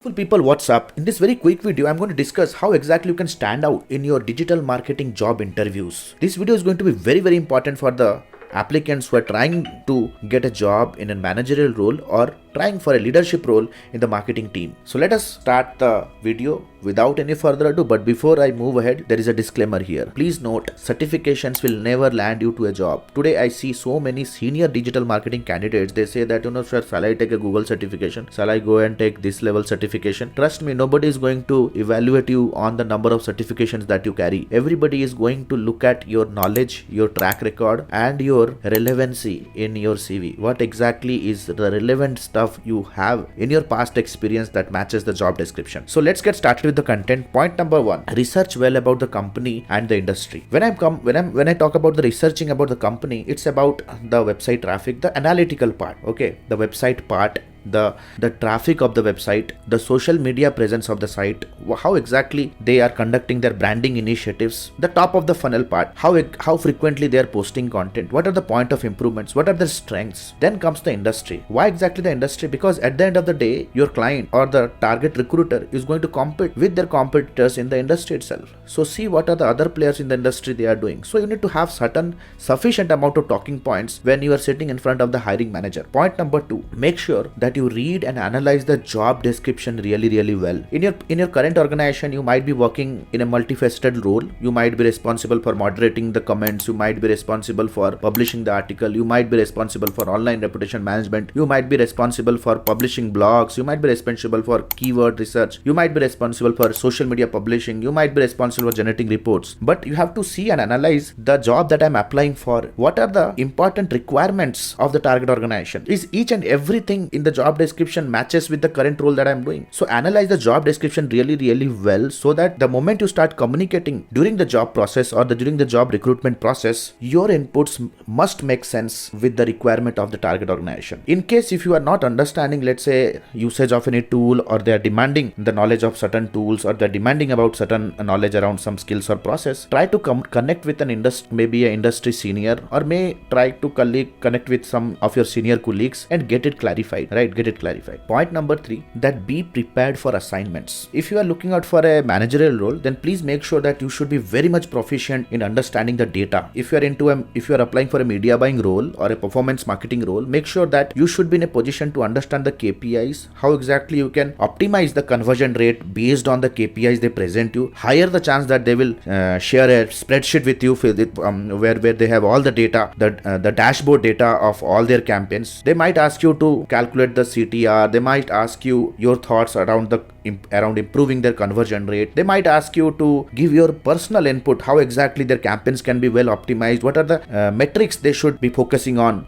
People, what's up? In this very quick video, I'm going to discuss how exactly you can stand out in your digital marketing job interviews. This video is going to be very important for the applicants who are trying to get a job in a managerial role or trying for a leadership role in the marketing team. So let us start the video without any further ado. But before I move ahead, there is a disclaimer here. Please note, certifications will never land you to a job. Today I see so many senior digital marketing candidates. They say that, sir, shall I take a Google certification? Shall I go and take this level certification? Trust me, nobody is going to evaluate you on the number of certifications that you carry. Everybody is going to look at your knowledge, your track record, and your relevancy in your CV. What exactly is the relevant stuff you have in your past experience that matches the job description? So let's get started with the content. Point number 1: research well about the company and the industry. When I talk about the researching about the company, it's about the website traffic, the analytical part. Okay, the website part, the traffic of the website, the social media presence of the site, how exactly they are conducting their branding initiatives, the top of the funnel part, how frequently they are posting content, what are the point of improvements, what are their strengths. Then comes the industry. Why exactly the industry? Because at the end of the day, your client or the target recruiter is going to compete with their competitors in the industry itself. So see what are the other players in the industry they are doing. So you need to have sufficient amount of talking points when you are sitting in front of the hiring manager. Point number 2: make sure that you read and analyze the job description really well. In your current organization, you might be working in a multifaceted role. You might be responsible for moderating the comments, you might be responsible for publishing the article, you might be responsible for online reputation management, you might be responsible for publishing blogs, you might be responsible for keyword research, you might be responsible for social media publishing, you might be responsible for generating reports. But you have to see and analyze the job that I'm applying for. What are the important requirements of the target organization? Is each and everything in the job description matches with the current role that I'm doing? So analyze the job description really well, so that the moment you start communicating during the job process or during the job recruitment process, your inputs must make sense with the requirement of the target organization. In case if you are not understanding, let's say, usage of any tool, or they are demanding the knowledge of certain tools, or they're demanding about certain knowledge around some skills or process, try to connect with an industry senior, or may try to connect with some of your senior colleagues and get it clarified, right? Get it clarified. Point number 3: that be prepared for assignments. If you are looking out for a managerial role, then please make sure that you should be very much proficient in understanding the data. If you are applying for a media buying role or a performance marketing role, make sure that you should be in a position to understand the KPIs, how exactly you can optimize the conversion rate based on the KPIs they present you. Higher the chance that they will share a spreadsheet with you where they have all the data, the dashboard data of all their campaigns. They might ask you to calculate the CTR. They might ask you your thoughts around improving their conversion rate. They might ask you to give your personal input, how exactly their campaigns can be well optimized, what are the metrics they should be focusing on,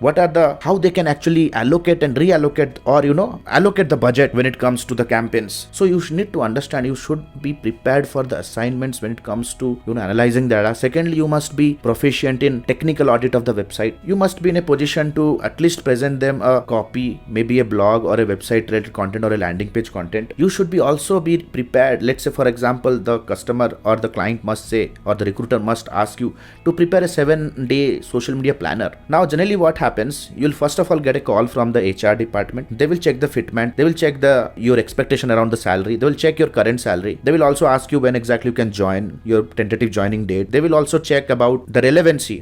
how they can actually allocate and reallocate, or allocate the budget when it comes to the campaigns. So you need to understand, you should be prepared for the assignments when it comes to analyzing data. Secondly, you must be proficient in technical audit of the website. You must be in a position to at least present them a copy, maybe a blog or a website related content or a landing page content. You should also be prepared. Let's say, for example, the customer or the client must say, or the recruiter must ask you to prepare a 7-day social media planner. Now generally what happens, you'll first of all get a call from the HR department. They will check the fitment, they will check your expectation around the salary, they will check your current salary, they will also ask you when exactly you can join, your tentative joining date. They will also check about the relevancy,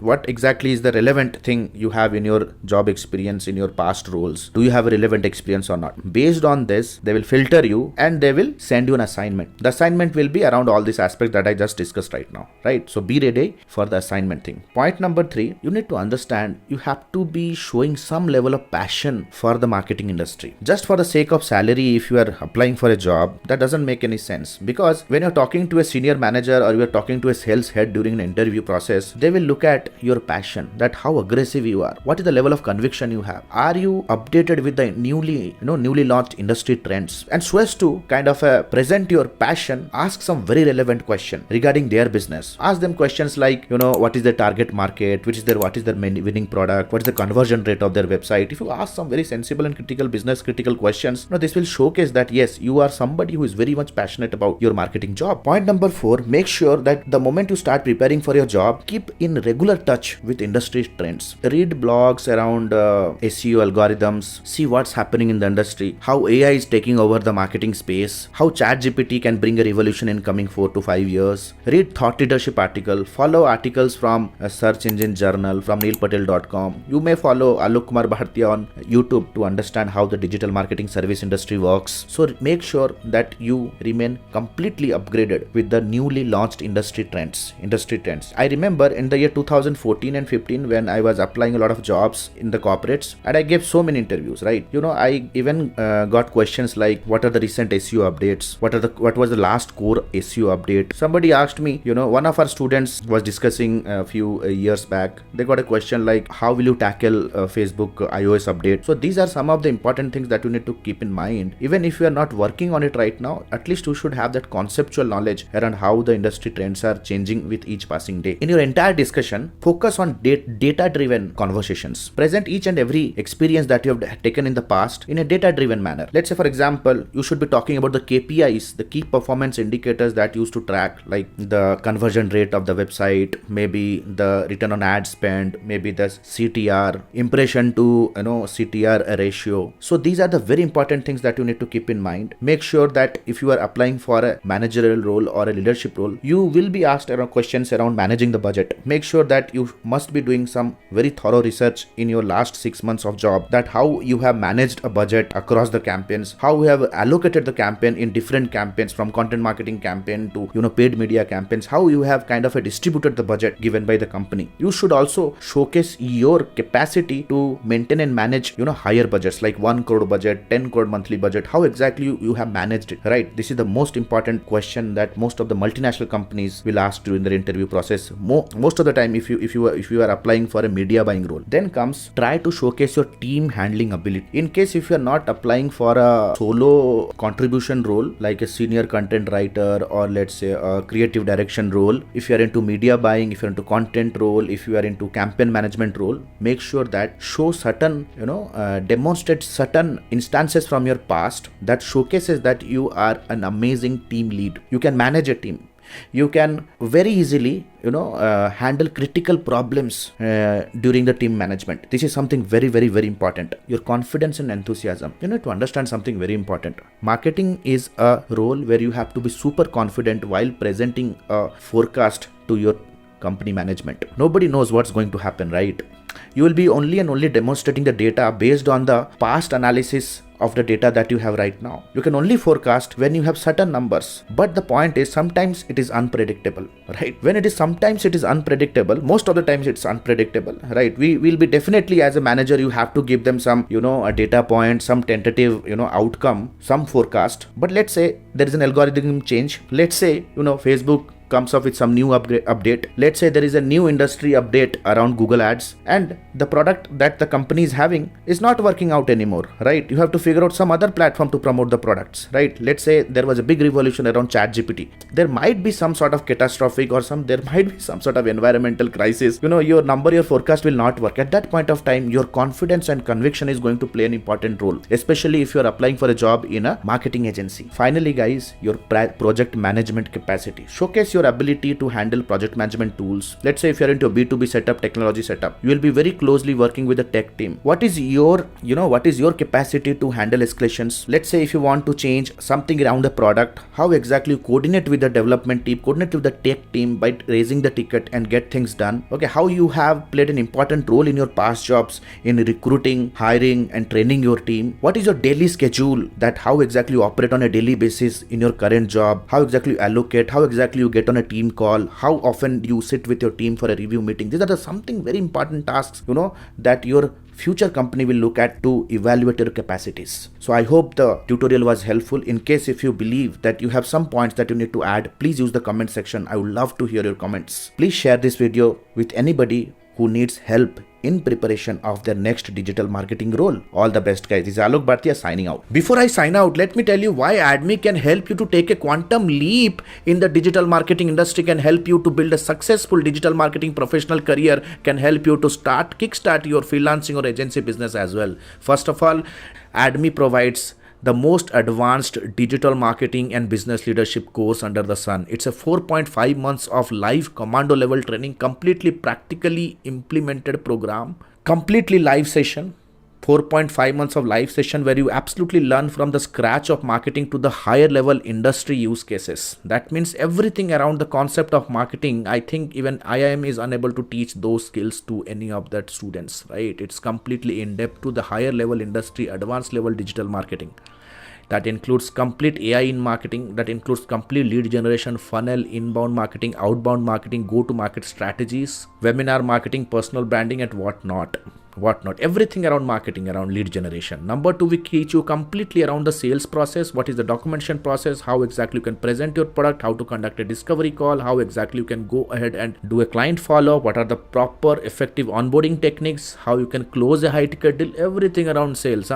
what exactly is the relevant thing you have in your job experience in your past roles. Do you have a relevant experience or not? Based on this, they will filter you and they will send you an assignment. The assignment will be around all these aspects that I just discussed right now, right? So be ready for the assignment thing. Point number 3: you need to understand, you have to be showing some level of passion for the marketing industry. Just for the sake of salary, if you are applying for a job, that doesn't make any sense, because when you're talking to a senior manager or you're talking to a sales head during an interview process, they will look at your passion, that how aggressive you are, what is the level of conviction you have, are you updated with the newly launched industry trends, and so as to kind of present your passion. Ask some very relevant question regarding their business. Ask them questions like, what is their target market, what is their winning product, what is the conversion rate of their website. If you ask some very sensible and critical questions, this will showcase that yes, you are somebody who is very much passionate about your marketing job. Point number 4: make sure that the moment you start preparing for your job, keep in regular touch with industry trends. Read blogs around SEO algorithms, see what's happening in the industry, how AI is taking over the marketing space, how ChatGPT can bring a revolution in coming 4 to 5 years. Read thought leadership article, follow articles from a search engine journal, from neilpatel.com. You may follow Alok Kumar Bhartia on YouTube to understand how the digital marketing service industry works. So make sure that you remain completely upgraded with the newly launched industry trends. I remember in the year 2014 and 15 when I was applying a lot of jobs in the corporates, and I gave so many interviews, right? I even got questions like, what are the recent SEO updates? What was the last core SEO update? Somebody asked me, one of our students was discussing a few years back. They got a question like, how will you tackle Facebook iOS update? So these are some of the important things that you need to keep in mind. Even if you are not working on it right now, at least you should have that conceptual knowledge around how the industry trends are changing with each passing day. In your entire discussion, focus on data-driven conversations. Present each and every experience that you have taken in the past in a data-driven manner. Let's say, for example, you should be talking about the KPIs, the key performance indicators that you used to track, like the conversion rate of the website, maybe the return on ad spend, maybe the CTR, impression to CTR ratio. So these are the very important things that you need to keep in mind. Make sure that if you are applying for a managerial role or a leadership role, you will be asked around questions around managing the budget. Make sure that you must be doing some very thorough research in your last 6 months of job, that how you have managed a budget across the campaigns, how you have allocated the campaign in different campaigns, from content marketing campaign to paid media campaigns, how you have kind of distributed the budget given by the company. You should also showcase your capacity to maintain and manage higher budgets like 1 crore budget, 10 crore monthly budget. How exactly you have managed it, right? This is the most important question that most of the multinational companies will ask during their interview process. Most of the time, if you are applying for a media buying role, then comes try to showcase your team handling ability. In case if you are not applying for a solo contribution role like a senior content writer, or let's say a creative direction role, if you are into media buying, if you're into content role, if you are into campaign management role, make sure that show certain demonstrate certain instances from your past that showcases that you are an amazing team lead. You can manage a team. You can very easily handle critical problems during the team management. This is something very, very, very important. Your confidence and enthusiasm. You need to understand something very important. Marketing is a role where you have to be super confident while presenting a forecast to your company management. Nobody knows what's going to happen, right? You will be only demonstrating the data based on the past analysis of the data that you have right now. You can only forecast when you have certain numbers. But the point is, sometimes it is unpredictable, right? When it is sometimes it is unpredictable, most of the times it's unpredictable, right? We will be definitely, as a manager, you have to give them some, a data point, some tentative, outcome, some forecast. But let's say there is an algorithm change. Let's say, Facebook comes up with some new update. Let's say there is a new industry update around Google Ads, and the product that the company is having is not working out anymore, right? You have to figure out some other platform to promote the products, right? Let's say there was a big revolution around ChatGPT. There might be some sort of catastrophic or there might be some sort of environmental crisis. Your forecast will not work. At that point of time, your confidence and conviction is going to play an important role, especially if you're applying for a job in a marketing agency. Finally, guys, your project management capacity. Showcase your ability to handle project management tools. Let's say if you're into a B2B setup, technology setup, you will be very closely working with the tech team. What is your capacity to handle escalations? Let's say if you want to change something around a product, how exactly you coordinate with the development team, coordinate with the tech team by raising the ticket and get things done. Okay, how you have played an important role in your past jobs in recruiting, hiring, and training your team. What is your daily schedule, that how exactly you operate on a daily basis in your current job, how exactly you allocate, how exactly you get on a team call, how often you sit with your team for a review meeting. These are something very important tasks, that your future company will look at to evaluate your capacities. So I hope the tutorial was helpful. In case if you believe that you have some points that you need to add, please use the comment section. I would love to hear your comments. Please share this video with anybody who needs help in preparation of their next digital marketing role. All the best, guys. This is Alok Bhartia signing out. Before I sign out, let me tell you why AdMe can help you to take a quantum leap in the digital marketing industry, can help you to build a successful digital marketing professional career, can help you to kickstart your freelancing or agency business as well. First of all, AdMe provides the most advanced digital marketing and business leadership course under the sun. It's a 4.5 months of live commando level training, completely practically implemented program, completely live session 4.5 months of live session where you absolutely learn from the scratch of marketing to the higher level industry use cases. That means everything around the concept of marketing. I think even IIM is unable to teach those skills to any of that students, right? It's completely in depth to the higher level industry, advanced level digital marketing. That includes complete AI in marketing, that includes complete lead generation, funnel, inbound marketing, outbound marketing, go-to-market strategies, webinar marketing, personal branding, and whatnot. Everything around marketing, around lead generation. Number 2, we teach you completely around the sales process. What is the documentation process? How exactly you can present your product? How to conduct a discovery call? How exactly you can go ahead and do a client follow-up? What are the proper effective onboarding techniques? How you can close a high-ticket deal? Everything around sales.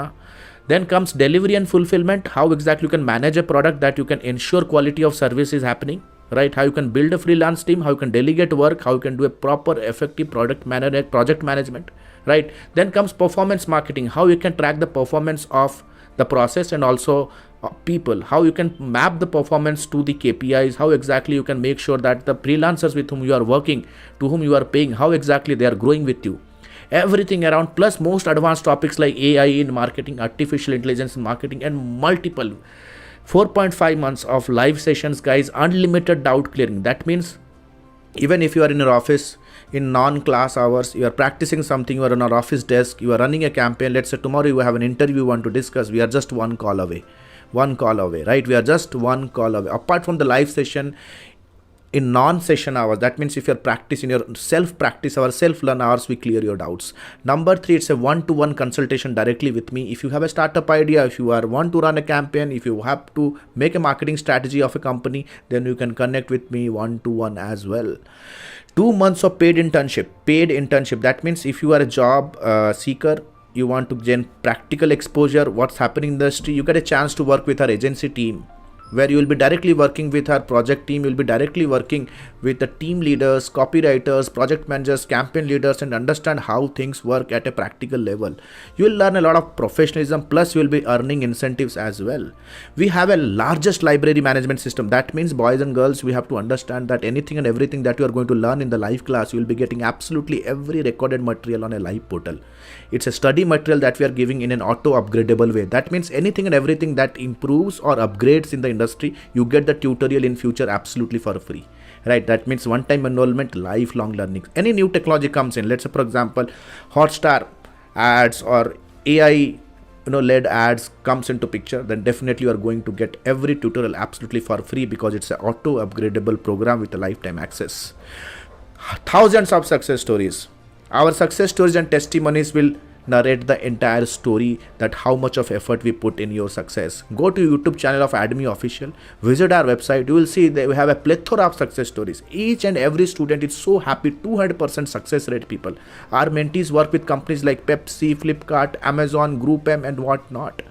Then comes delivery and fulfillment. How exactly you can manage a product that you can ensure quality of service is happening, right? How you can build a freelance team, how you can delegate work, how you can do a proper effective project management, right? Then comes performance marketing. How you can track the performance of the process and also people. How you can map the performance to the KPIs. How exactly you can make sure that the freelancers with whom you are working, to whom you are paying, how exactly they are growing with you. Everything around, plus most advanced topics like AI in marketing, artificial intelligence in marketing, and multiple 4.5 months of live sessions, guys. Unlimited doubt clearing. That means even if you are in your office in non-class hours, you are practicing something, you are on our office desk, you are running a campaign, let's say tomorrow you have an interview you want to discuss, we are just one call away, right? We are just one call away. Apart from the live session, in non-session hours, that means if you're practicing your self-practice hours, self-learn hours, we clear your doubts. Number 3, it's a one-to-one consultation directly with me. If you have a startup idea, if you want to run a campaign, if you have to make a marketing strategy of a company, then you can connect with me one-to-one as well. 2 months of paid internship. That means if you are a job seeker, you want to gain practical exposure, what's happening in the industry, you get a chance to work with our agency team, where you will be directly working with our project team. You will be directly working with the team leaders, copywriters, project managers, campaign leaders, and understand how things work at a practical level. You will learn a lot of professionalism, plus you will be earning incentives as well. We have a largest library management system. That means, boys and girls, we have to understand that anything and everything that you are going to learn in the live class, you will be getting absolutely every recorded material on a live portal. It's a study material that we are giving in an auto upgradable way. That means anything and everything that improves or upgrades in the industry, you get the tutorial in future absolutely for free, right? That means one-time enrollment, lifelong learning. Any new technology comes in, let's say for example Hotstar ads or AI led ads comes into picture, then definitely you are going to get every tutorial absolutely for free, because it's an auto upgradable program with a lifetime access. Thousands of success stories. Our success stories and testimonies will narrate the entire story, that how much of effort we put in your success. Go to YouTube channel of Admi Official, visit our website, you will see that we have a plethora of success stories. Each and every student is so happy, 200% success rate people. Our mentees work with companies like Pepsi, Flipkart, Amazon, Group M, and whatnot.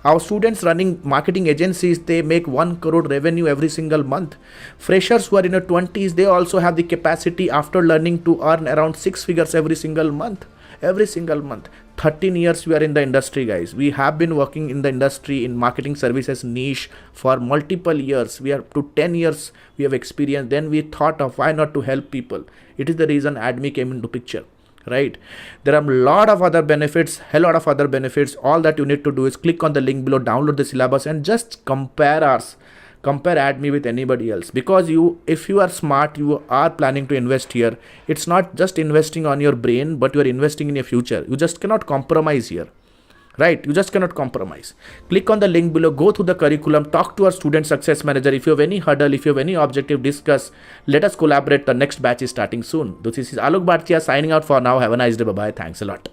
Our students running marketing agencies, they make 1 crore revenue every single month. Freshers who are in their 20s, they also have the capacity after learning to earn around 6 figures every single month. 13 years we are in the industry, guys. We have been working in the industry in marketing services niche for multiple years. We are to 10 years we have experience. Then we thought of why not to help people. It is the reason Admi came into picture, right? There are a lot of other benefits, All that you need to do is click on the link below, download the syllabus, and just compare Admi with anybody else. Because if you are smart, you are planning to invest here. It's not just investing on your brain, but you are investing in your future. You just cannot compromise here, right? Click on the link below, go through the curriculum, talk to our student success manager. If you have any hurdle, if you have any objective, discuss. Let us collaborate. The next batch is starting soon. This is Alok Bhartiya signing out for now. Have a nice day. Bye-bye. Thanks a lot.